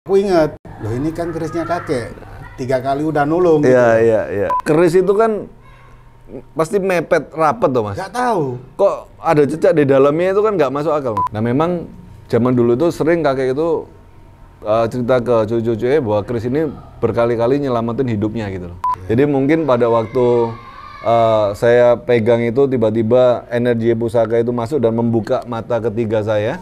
Aku ingat, loh ini kan kerisnya kakek, 3 kali udah nulung. Iya. Keris itu kan pasti mepet rapet tuh mas. Gak tahu. Kok ada cecak di dalamnya itu kan nggak masuk akal. Nah memang zaman dulu itu sering kakek itu cerita ke cucu-cucunya bahwa keris ini berkali-kali nyelamatin hidupnya gitu loh. Jadi mungkin pada waktu saya pegang itu tiba-tiba energi pusaka itu masuk dan membuka mata ketiga saya.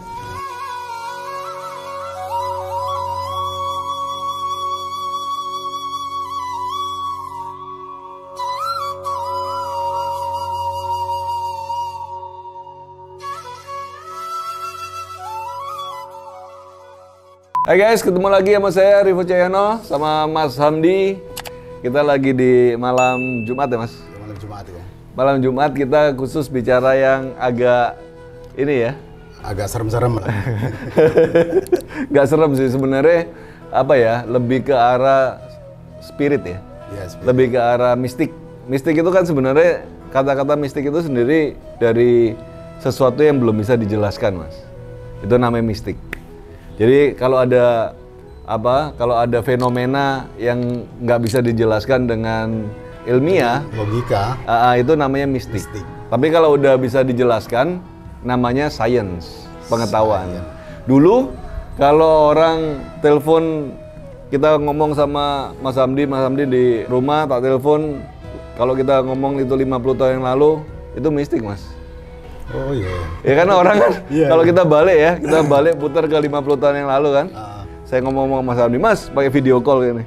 Hai guys, ketemu lagi sama saya Rivo Cahyono sama Mas Hamdi. Kita lagi di malam Jumat ya mas? Malam Jumat ya. Malam Jumat kita khusus bicara yang agak ini ya. Agak serem-serem lah. Gak serem sih sebenarnya, apa ya, lebih ke arah spirit ya. Iya, spirit. Lebih ke arah mistik. Mistik itu kan sebenarnya kata-kata mistik itu sendiri dari sesuatu yang belum bisa dijelaskan mas. Itu namanya mistik. Jadi kalau ada fenomena yang nggak bisa dijelaskan dengan ilmiah, logika, itu namanya mistik. Tapi kalau udah bisa dijelaskan, namanya science, pengetahuan. Dulu kalau orang telepon, kita ngomong sama Mas Hamdi di rumah, tak telepon, kalau kita ngomong itu 50 tahun yang lalu, itu mistik mas. Oh iya. Ya kan orang kan, kalau iya. kita balik putar ke 50 tahun yang lalu kan. Saya ngomong sama Mas Hamdi, Mas pakai video call gini.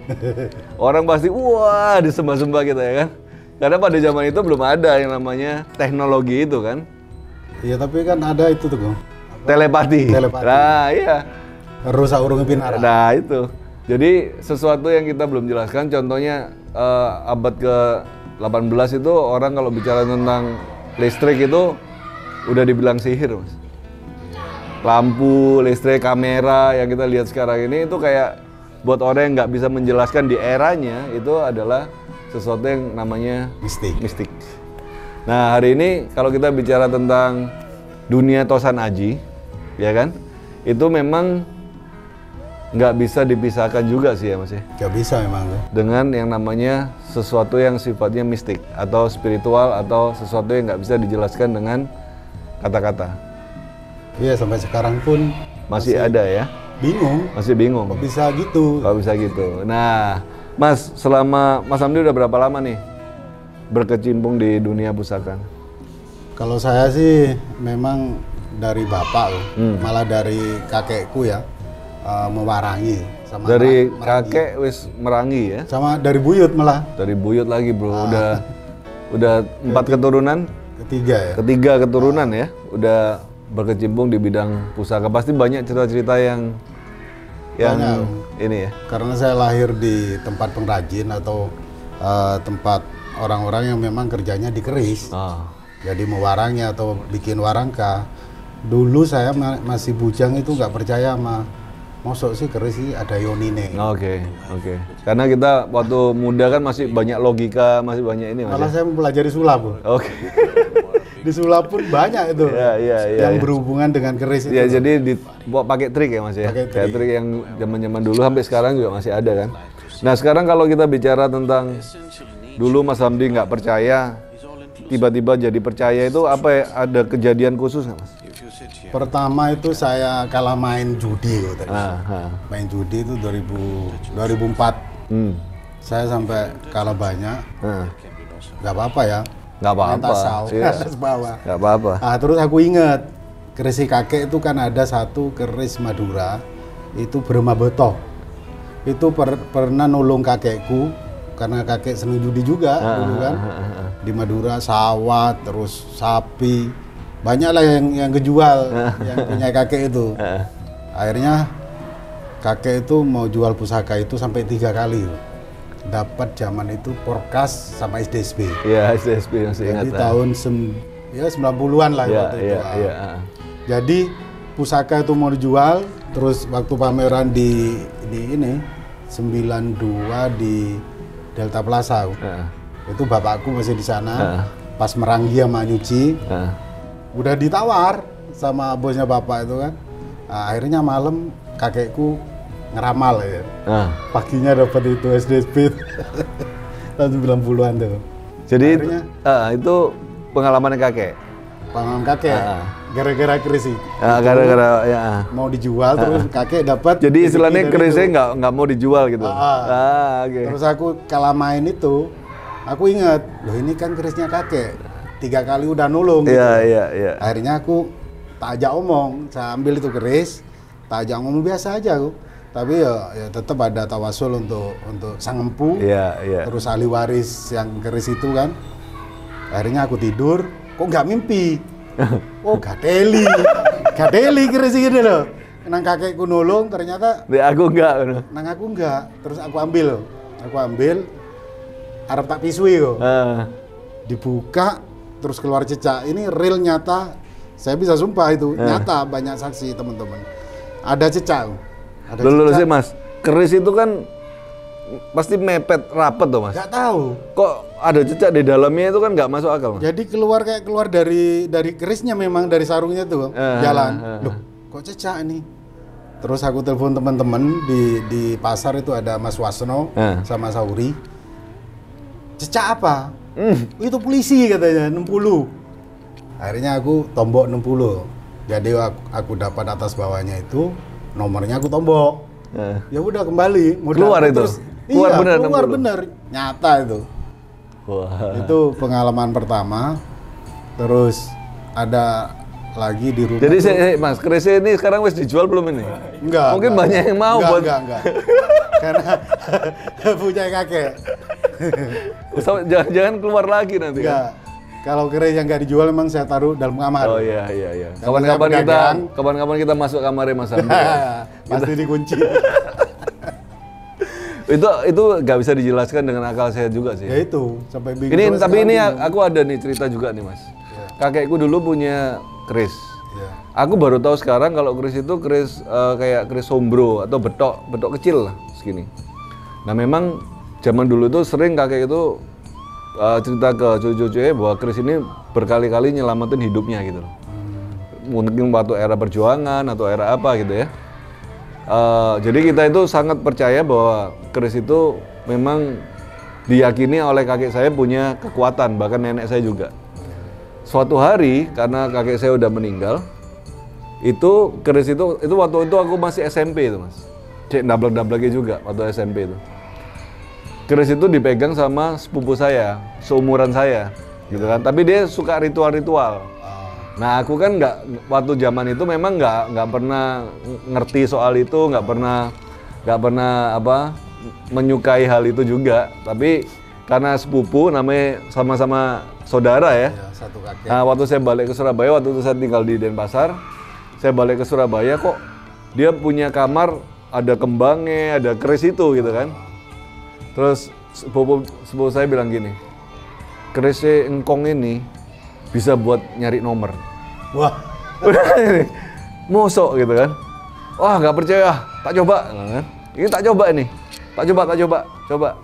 Orang pasti wah disembah-sembah kita ya kan. Karena pada zaman itu belum ada yang namanya teknologi itu kan. Iya tapi kan ada itu tuh Gong. Telepati. Nah iya. Rusak urung pinara. Nah itu. Jadi sesuatu yang kita belum jelaskan, contohnya abad ke-18 itu orang kalau bicara tentang listrik itu udah dibilang sihir mas. Lampu, listrik, kamera yang kita lihat sekarang ini itu kayak buat orang yang nggak bisa menjelaskan di eranya, itu adalah sesuatu yang namanya mistik. Nah hari ini kalau kita bicara tentang dunia Tosan Aji, ya kan, itu memang nggak bisa dipisahkan juga sih ya mas ya. Nggak bisa memang tuh. Dengan yang namanya sesuatu yang sifatnya mistik atau spiritual atau sesuatu yang nggak bisa dijelaskan dengan kata-kata. Iya sampai sekarang pun masih ada ya. Masih bingung. Kok bisa gitu? Kok bisa gitu. Nah, Mas, selama Mas Hamdi udah berapa lama nih berkecimpung di dunia pusaka? Kalau saya sih memang dari bapak loh, malah dari kakekku ya, mewarangi. Sama dari kakek wis merangi ya? Sama dari buyut malah. Dari buyut lagi bro, udah 4 keturunan? Ketiga keturunan ya, udah berkecimpung di bidang pusaka. Pasti banyak cerita-cerita yang ini ya. Karena saya lahir di tempat pengrajin atau tempat orang-orang yang memang kerjanya di keris. Jadi mewarangi atau bikin warangka. Dulu saya masih bujang itu nggak percaya sama mosok sih keris sih ada yonine. Oke. Karena kita waktu muda kan masih banyak logika, masih banyak ini mas. Malah saya mempelajari sulap. Oke. Di sulap pun banyak itu yang berhubungan dengan keris itu. Ya jadi pakai trik ya mas ya. Kayak trik yang zaman-zaman dulu sampai sekarang juga masih ada kan. Nah sekarang kalau kita bicara tentang dulu Mas Hamdi nggak percaya, tiba-tiba jadi percaya, itu apa ya? Ada kejadian khusus nggak mas? Pertama itu saya kalah main judi gitu. Main judi itu 2004. Saya sampai kalah banyak. Nggak apa-apa ya. Nggak apa-apa. Atas bawah. Nggak apa-apa. Nah, terus aku ingat keris kakek itu kan ada satu keris Madura itu berema betok. Itu pernah nolong kakekku karena kakek seneng judi juga dulu kan. Di Madura sawah terus sapi banyak lah yang kejual yang punya kakek itu. Akhirnya kakek itu mau jual pusaka itu sampai 3 kali. Dapat zaman itu Porkas sama SDSB. Iya, SDSB masih ingat. Jadi tahun 90-an lah waktu itu. Jadi pusaka itu mau dijual, terus waktu pameran di ini 92 di Delta Plaza. Itu bapakku masih di sana. Pas meranggi sama nyuci. Udah ditawar sama bosnya bapak itu kan. Akhirnya malam kakekku ngeramal ya. Paginya dapat itu SD Speed tahun 90-an tuh. Jadi itu pengalaman kakek. Pengalaman kakek. Gara-gara keris itu. Gara-gara ya. Mau dijual terus kakek dapat. Jadi istilahnya kerisnya nggak mau dijual gitu. Okay. Terus aku kala main itu, aku ingat, loh ini kan kerisnya kakek. 3 kali udah nulung. Gitu. Iya. Akhirnya aku tak ajak omong, saya ambil itu keris, tak ajak ngomong biasa aja aku. Tapi ya tetap ada tawasul untuk sang empu. Iya. Terus ahli waris yang keris itu kan. Akhirnya aku tidur, kok nggak mimpi. Oh gadeli keris gitu loh. Nang kakekku nolong ternyata. Aku enggak. Nang aku enggak. Terus aku ambil, arep tak pisui kok. Dibuka, terus keluar cecak. Ini real nyata. Saya bisa sumpah itu nyata, banyak saksi teman-teman. Ada cecak. Dulu sih Mas, keris itu kan pasti mepet rapet tuh Mas. Nggak tahu. Kok ada cecak di dalamnya itu kan nggak masuk akal Mas. Jadi keluar dari kerisnya memang dari sarungnya tuh jalan. Loh, kok cecak ini? Terus aku telepon teman-teman di pasar itu ada Mas Wasno sama Sauri. Cecak apa? Itu polisi katanya 60. Akhirnya aku tombok 60. Jadi aku dapat atas bawahnya itu, nomornya aku tombok. Ya udah kembali. Keluar itu. Terus, keluar bener. 60. Nyata itu. Wah. Itu pengalaman pertama. Terus ada lagi di rumah. Jadi Mas, kerisnya ini sekarang wis dijual belum ini? Enggak. Mungkin banyak yang mau buat. Enggak. Karena punya kakek. Jangan keluar lagi nanti. Enggak. Kalau keris yang nggak dijual memang saya taruh dalam kamar. Oh iya. Kapan-kapan kita masuk kamarnya Mas Hamdi. Pasti dikunci. itu nggak bisa dijelaskan dengan akal sehat juga sih. Ya itu sampai bingung. Ini aku ada nih cerita juga nih Mas. Kakekku dulu punya keris. Aku baru tahu sekarang kalau keris itu kayak keris sombro atau betok kecil lah segini. Nah memang zaman dulu itu sering kakek itu cerita ke cucu-cucunya bahwa keris ini berkali-kali nyelamatin hidupnya gitu loh. Mungkin waktu era perjuangan atau era apa gitu ya. Jadi kita itu sangat percaya bahwa keris itu memang diyakini oleh kakek saya punya kekuatan, bahkan nenek saya juga. Suatu hari karena kakek saya udah meninggal, itu keris itu waktu itu aku masih SMP itu Mas. Cek double-double juga waktu SMP itu. Keris itu dipegang sama sepupu saya, seumuran saya, gitu kan. Tapi dia suka ritual-ritual. Nah aku kan waktu zaman itu memang nggak pernah ngerti soal itu, nggak pernah menyukai hal itu juga. Tapi karena sepupu namanya sama-sama saudara ya. Satu kakek. Nah waktu saya balik ke Surabaya, waktu itu saya tinggal di Denpasar, saya balik ke Surabaya kok dia punya kamar ada kembangnya, ada keris itu gitu kan. Terus sepupu saya bilang gini, kerisnya engkong ini bisa buat nyari nomor. Wah. Mosok gitu kan. Wah nggak percaya, tak coba. Ini tak coba ini. Tak coba.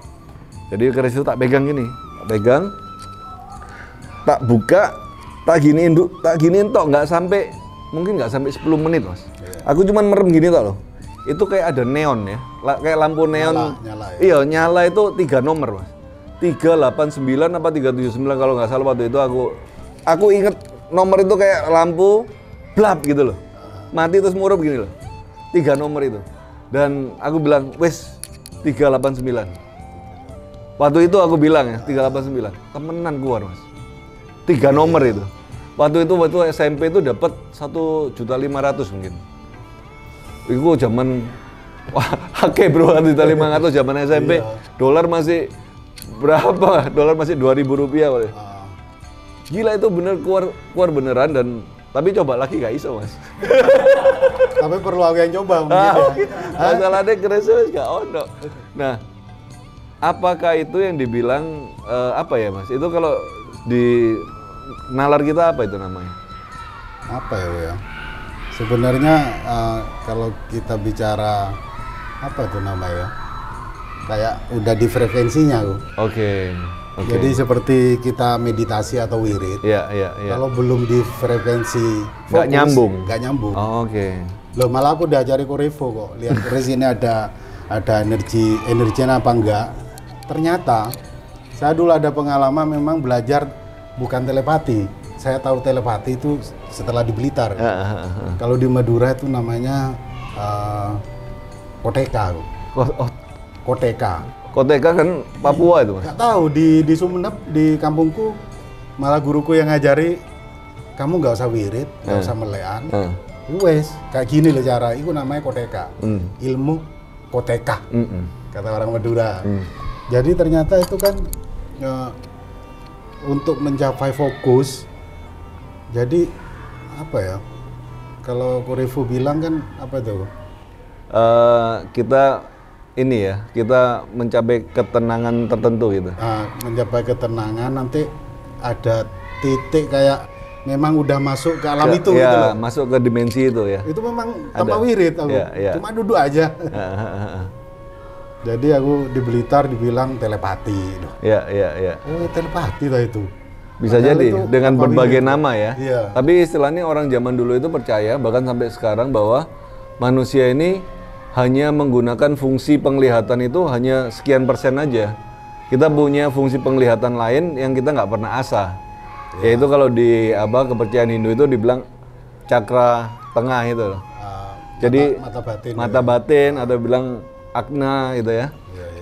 Jadi keris itu tak pegang gini. Tak buka, tak giniin tok, mungkin nggak sampai 10 menit Mas. Aku cuman merem gini tok loh. Itu kayak ada neon ya, kayak lampu neon. Nyala ya? Iya, nyala itu 3 nomor Mas. 389 apa 379 kalau nggak salah waktu itu aku inget nomor itu kayak lampu blap gitu loh. Mati terus murup gini loh. 3 nomor itu. Dan aku bilang, wes 389. Waktu itu aku bilang ya, 389. Temenan keluar Mas. 3 nomor itu. Waktu SMP itu dapat 1.500.000 mungkin. Itu zaman oke bro, 1.500.000 zaman SMP. Dolar masih berapa? Dolar masih 2.000 rupiah kali. Gila itu bener keluar beneran dan tapi coba lagi gak iso Mas. Tapi perlu aku yang coba mungkin ya. Masalahnya keresnya gak ono. Nah, apakah itu yang dibilang apa ya Mas? Itu kalau di nalar kita apa itu namanya? Apa ya? Sebenarnya kalau kita bicara apa itu namanya? Kayak udah di frekuensinya aku. Oke. Jadi seperti kita meditasi atau wirid. Iya. Kalau belum di frekuensi nggak nyambung. Nggak nyambung. Oh, oke. Loh, malah aku diajari Korevo kok. Lihat keris ini ada energinya apa enggak. Ternyata saya dulu ada pengalaman memang belajar bukan telepati. Saya tahu telepati itu setelah di Blitar. Kalau di Madura itu namanya koteka. Koteka. Koteka kan Papua itu, Mas? Nggak tahu, di Sumenep, di kampungku, malah guruku yang ngajari, kamu nggak usah wirid, nggak usah melean. Wes, kayak gini loh cara, itu namanya koteka. Ilmu koteka, kata orang Madura. Jadi ternyata itu kan untuk mencapai fokus. Jadi apa ya? Kalau Korevo bilang kan apa itu? Kita ini ya, kita mencapai ketenangan tertentu gitu. Mencapai ketenangan, nanti ada titik kayak memang udah masuk ke alam itu ya, gitu loh. Masuk ke dimensi itu ya. Itu memang tanpa wirid aku. Cuma duduk aja. Jadi aku di Blitar dibilang telepati. Iya. Oh, telepati lah itu. Bisa Padahal jadi dengan berbagai nama ya. Iya. Tapi istilahnya orang zaman dulu itu percaya bahkan sampai sekarang bahwa manusia ini hanya menggunakan fungsi penglihatan itu hanya sekian persen aja. Kita punya fungsi penglihatan lain yang kita nggak pernah asah. Yaitu kalau di kepercayaan Hindu itu dibilang cakra tengah itu. Jadi mata batin ada bilang agna gitu ya.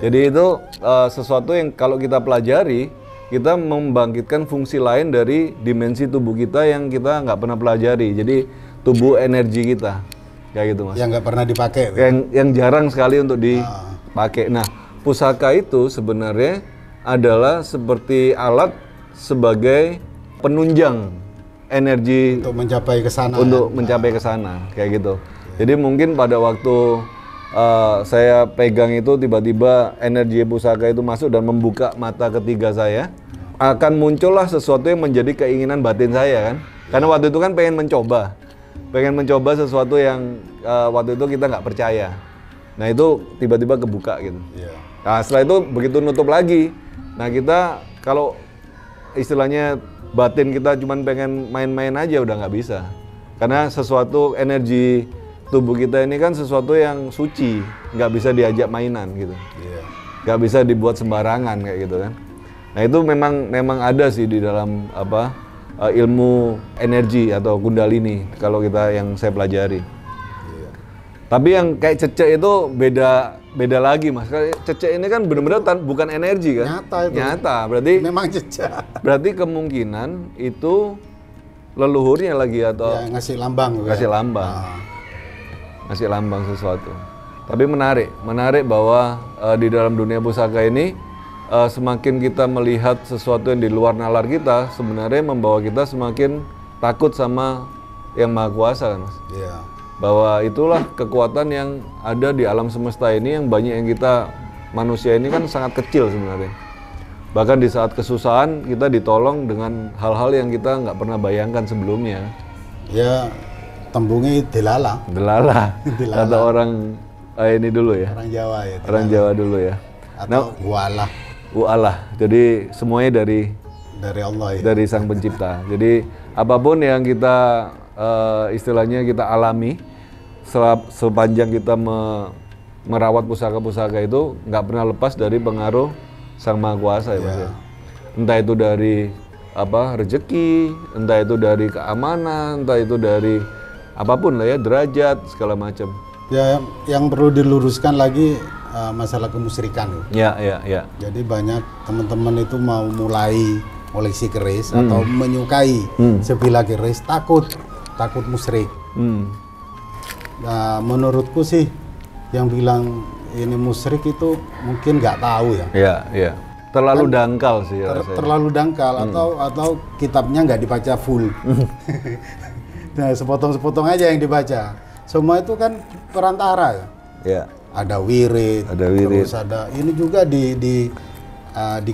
Jadi itu sesuatu yang kalau kita pelajari, kita membangkitkan fungsi lain dari dimensi tubuh kita yang kita nggak pernah pelajari. Jadi tubuh energi kita, kayak gitu, Mas. Yang nggak pernah dipakai. Yang jarang sekali untuk dipakai. Nah, pusaka itu sebenarnya adalah seperti alat sebagai penunjang energi untuk mencapai ke sana. Untuk mencapai ke sana, kayak gitu. Jadi mungkin pada waktu saya pegang itu tiba-tiba energi pusaka itu masuk dan membuka mata ketiga saya, akan muncullah sesuatu yang menjadi keinginan batin saya kan. Karena waktu itu kan pengen mencoba sesuatu yang waktu itu kita nggak percaya. Nah itu tiba-tiba kebuka gitu. Nah setelah itu begitu nutup lagi, nah kita kalau istilahnya batin kita cuma pengen main-main aja udah nggak bisa. Karena sesuatu energi tubuh kita ini kan sesuatu yang suci, nggak bisa diajak mainan gitu, nggak bisa dibuat sembarangan kayak gitu kan. Nah itu memang ada sih di dalam ilmu energi atau kundalini kalau kita yang saya pelajari. Tapi yang kayak cecek itu beda lagi, Mas. Cecek ini kan benar-benar bukan energi kan? Nyata itu. Nyata, berarti memang cecek. Berarti kemungkinan itu leluhurnya lagi atau ngasih lambang. Ngasih lambang sesuatu. Tapi menarik bahwa di dalam dunia pusaka ini semakin kita melihat sesuatu yang di luar nalar kita, sebenarnya membawa kita semakin takut sama yang Maha Kuasa kan, Mas? Bahwa itulah kekuatan yang ada di alam semesta ini yang banyak yang kita manusia ini kan sangat kecil sebenarnya. Bahkan di saat kesusahan kita ditolong dengan hal-hal yang kita nggak pernah bayangkan sebelumnya. Ya, tembungnya delala. Kata orang ini dulu ya. Orang Jawa ya. Orang Jawa dulu ya. Atau wa'alah. Wa'alah. Jadi semuanya dari Allah ya. Dari Sang Pencipta. Jadi apapun yang kita istilahnya kita alami sepanjang kita merawat pusaka-pusaka itu nggak pernah lepas dari pengaruh Sang Maha Kuasa ya, Mas. Entah itu dari rezeki, entah itu dari keamanan, entah itu dari apapun lah ya, derajat segala macam. Ya, yang perlu diluruskan lagi masalah kemusyrikan. Ya. Jadi banyak teman-teman itu mau mulai koleksi keris atau menyukai sebilah keris takut musyrik. Nah, menurutku sih yang bilang ini musyrik itu mungkin nggak tahu ya. Iya. Terlalu dangkal sih. Terlalu dangkal atau kitabnya nggak dibaca full. Nah, sepotong-sepotong aja yang dibaca. Semua itu kan perantara ya. Ya. Ada wirid. Terus ada ini juga di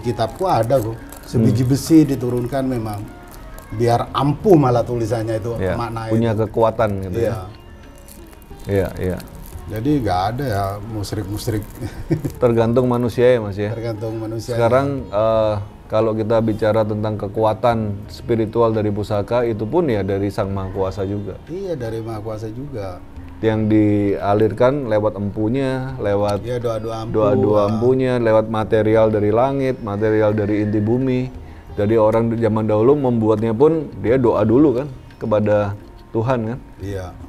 kitabku ada kok. Sebiji besi diturunkan memang biar ampuh malah tulisannya itu makna punya itu. Kekuatan gitu ya. Iya. Jadi nggak ada ya musyrik. Tergantung manusia ya, Mas ya. Tergantung manusia. Sekarang kalau kita bicara tentang kekuatan spiritual dari pusaka itu pun ya dari Sang Maha Kuasa juga. Iya, dari Maha Kuasa juga. yang dialirkan lewat empunya, lewat doa-doa empunya, lewat material dari langit, material dari inti bumi. Dari orang zaman dahulu membuatnya pun dia doa dulu kan kepada Tuhan kan,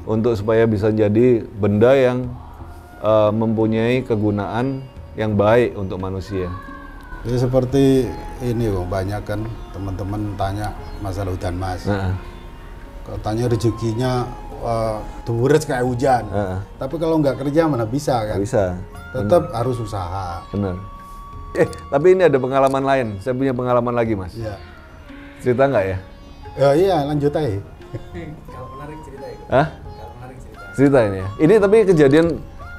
untuk supaya bisa jadi benda yang mempunyai kegunaan yang baik untuk manusia. Ya seperti ini Bang, banyak kan teman-teman tanya masalah hutan mas. Katanya rezekinya tubures kayak hujan. Tapi kalau nggak kerja mana bisa kan? Nggak bisa. Tetap harus usaha. Benar. Tapi ini ada pengalaman lain. Saya punya pengalaman lagi mas. Iya. Cerita nggak ya? Iya lanjut aja. Kalau menarik cerita ya. Hah? Kalau menarik cerita. Cerita ini ya. Ini tapi kejadian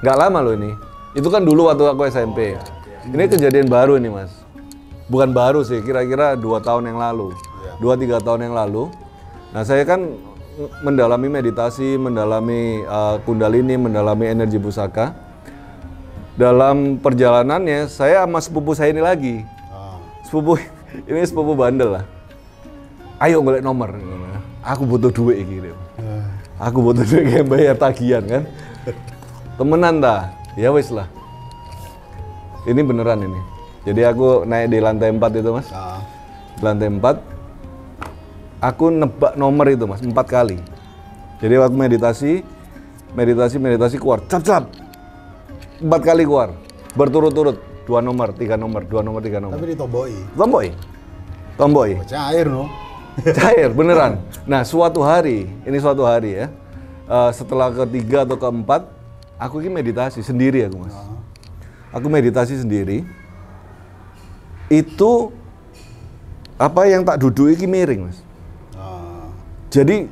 nggak lama loh ini. Itu kan dulu waktu aku SMP. Ini kejadian baru ini mas. Bukan baru sih, kira-kira 2 tahun yang lalu. 2-3 tahun yang lalu. Nah saya kan mendalami meditasi, mendalami kundalini, mendalami energi pusaka. Dalam perjalanannya saya sama sepupu saya ini lagi. Ini sepupu bandel lah. Ayo golek nomor. Aku butuh duit gitu. Aku butuh duit kayak bayar tagihan kan. Temenan dah. Ya wis lah. Ini beneran ini. Jadi aku naik di lantai 4 itu mas. Lantai 4. Aku nebak nomor itu mas, 4 kali. Jadi waktu meditasi keluar, cap. 4 kali keluar, berturut-turut, 2 nomor, 3 nomor, 2 nomor, 3 nomor. Tapi ditomboi. Tomboi. Cair no. Cair, beneran. Nah suatu hari ya, setelah ketiga atau keempat, aku ini meditasi sendiri aku mas. Aku meditasi sendiri, itu apa yang tak duduk ini miring mas. Jadi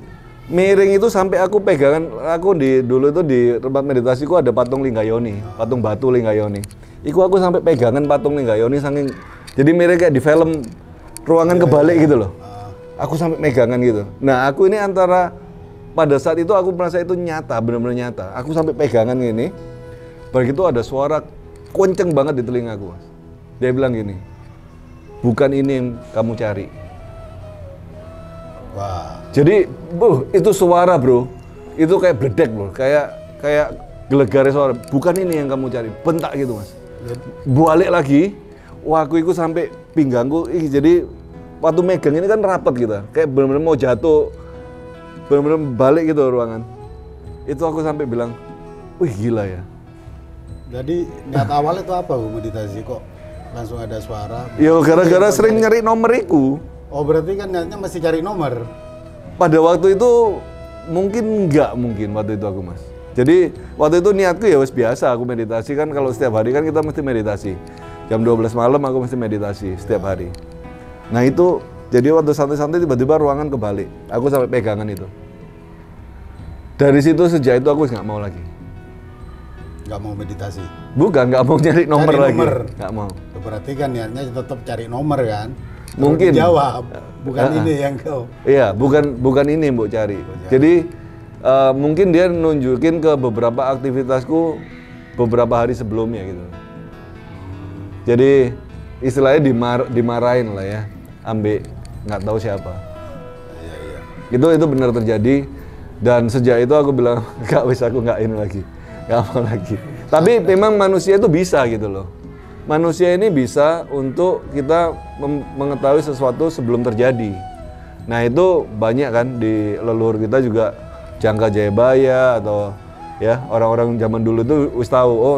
miring itu sampai aku pegangan, aku dulu itu di tempat meditasiku ada patung Linggayoni, patung batu Linggayoni. Aku sampai pegangan patung Linggayoni saking, jadi miring kayak di film ruangan kebalik gitu loh. Aku sampai pegangan gitu. Nah aku ini antara pada saat itu aku merasa itu nyata, benar-benar nyata. Aku sampai pegangan gini, begitu ada suara kenceng banget di telingaku mas. Dia bilang gini, bukan ini yang kamu cari. Wah. Jadi, itu suara bro, itu kayak bledek bro, kayak gelegar suara. Bukan ini yang kamu cari, bentak gitu mas. Balik lagi, aku ikut sampai pinggangku, jadi waktu megang ini kan rapat gitu, kayak benar-benar mau jatuh, benar-benar balik gitu ruangan. Itu aku sampai bilang, wih gila ya. Jadi niat awal itu apa Bu meditasi kok langsung ada suara? Yo gara-gara sering nyari nomoriku. Oh berarti kan niatnya masih cari nomor? Pada waktu itu mungkin waktu itu aku mas. Jadi waktu itu niatku ya wes biasa aku meditasi kan, kalau setiap hari kan kita mesti meditasi. Jam 12 malam aku mesti meditasi setiap hari. Nah itu jadi waktu santai-santai tiba-tiba ruangan kebalik. Aku sampai pegangan itu. Dari situ sejak itu aku nggak mau lagi. Nggak mau meditasi? Bukan, nggak mau nyari nomor lagi. Nggak mau. Berarti kan niatnya tetap cari nomor kan? Mungkin. Jawab, bukan ini yang kau. Iya, bukan ini yang mau cari. Jadi mungkin dia nunjukin ke beberapa aktivitasku beberapa hari sebelumnya gitu. Jadi istilahnya dimarahin lah ya, ambek nggak tahu siapa. Iya. Itu benar terjadi dan sejak itu aku bilang nggak wis aku nggak ini lagi, nggak mau lagi. Tapi memang manusia itu bisa gitu loh. Manusia ini bisa untuk kita mengetahui sesuatu sebelum terjadi. Nah itu banyak kan di leluhur kita juga, Jangka Jayabaya atau ya orang-orang zaman dulu itu wis tahu, oh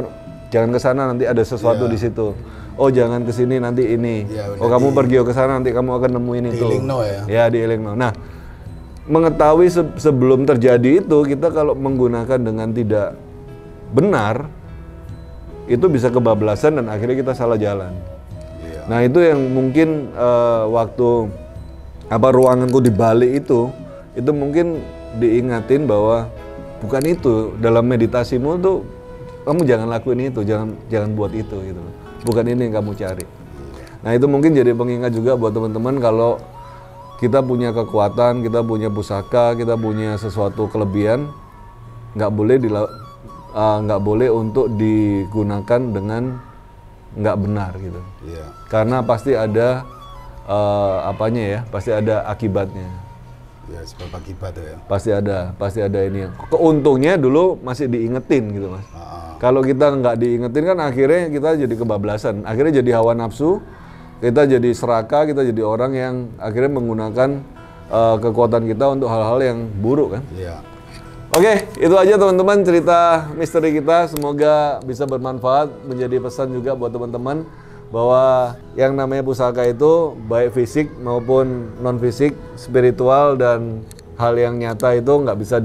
jangan ke sana nanti ada sesuatu di situ. Oh jangan ke sini nanti ini. Oh kamu pergi ke sana nanti kamu akan nemuin itu. Di Elingno ya. Ya di Elingno. Nah mengetahui sebelum terjadi itu, kita kalau menggunakan dengan tidak benar itu bisa kebablasan dan akhirnya kita salah jalan. Nah itu yang mungkin waktu ruanganku dibalik itu mungkin diingatin bahwa bukan itu, dalam meditasimu tuh kamu jangan lakuin itu, jangan buat itu gitu. Bukan ini yang kamu cari. Nah itu mungkin jadi pengingat juga buat teman-teman, kalau kita punya kekuatan, kita punya pusaka, kita punya sesuatu kelebihan, nggak boleh untuk digunakan dengan nggak benar gitu. Karena pasti ada pasti ada akibatnya. Ya, sebab akibat ya. Pasti ada ini. Keuntungnya dulu masih diingetin gitu Mas. Kalau kita nggak diingetin kan akhirnya kita jadi kebablasan, akhirnya jadi hawa nafsu, kita jadi serakah, kita jadi orang yang akhirnya menggunakan kekuatan kita untuk hal-hal yang buruk kan. Iya. Oke, itu aja teman-teman cerita misteri kita. Semoga bisa bermanfaat, menjadi pesan juga buat teman-teman bahwa yang namanya pusaka itu baik fisik maupun non fisik, spiritual dan hal yang nyata itu nggak bisa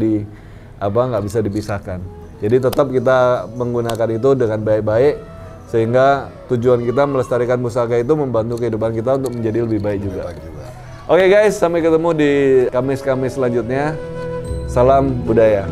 dipisahkan. Jadi tetap kita menggunakan itu dengan baik-baik sehingga tujuan kita melestarikan pusaka itu membantu kehidupan kita untuk menjadi lebih baik juga. Oke guys, sampai ketemu di Kamis-Kamis selanjutnya. Salam budaya.